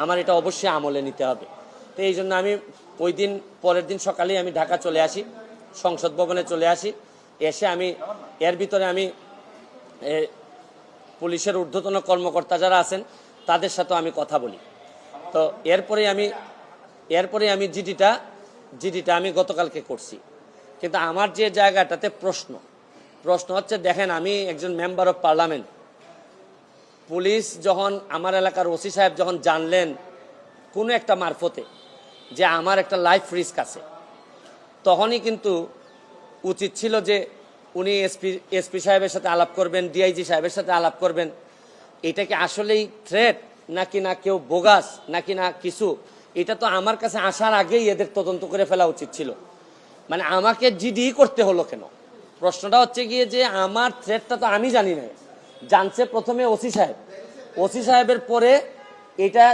আমার এটা অবশ্যই আমলে নিতে হবে। তো এই জন্য আমি ওই দিন পরের দিন সকালেই আমি ঢাকা চলে আসি, সংসদ ভবনে চলে আসি। এসে আমি এর ভিতরে আমি পুলিশের ঊর্ধ্বতন কর্মকর্তা যারা আছেন তাদের সাথেও আমি কথা বলি। তো এরপরে আমি জিডিটা আমি গতকালকে করছি। কিন্তু আমার যে জায়গাটাতে প্রশ্ন হচ্ছে, দেখেন আমি একজন মেম্বার অফ পার্লামেন্ট, পুলিশ যখন আমার এলাকার ওসি সাহেব যখন জানলেন কোনো একটা মারফতে যে আমার একটা লাইফ রিস্ক আছে, তখনই কিন্তু উচিত ছিল যে উনি এসপি সাহেবের সাথে আলাপ করবেন, ডিআইজি সাহেবের সাথে আলাপ করবেন। এটা কি আসলেই থ্রেট নাকি না কেউ বোগাস নাকি না কিছু, এটা তো আমার কাছে আসার আগেই এদের তদন্ত করে ফেলা উচিত ছিল। মানে আমাকে জিডি করতে হলো কেন? প্রশ্নটা হচ্ছে গিয়ে যে আমার থ্রেটটা তো আমি জানি না, জানছে প্রথমে ওসি সাহেবের পরে এটা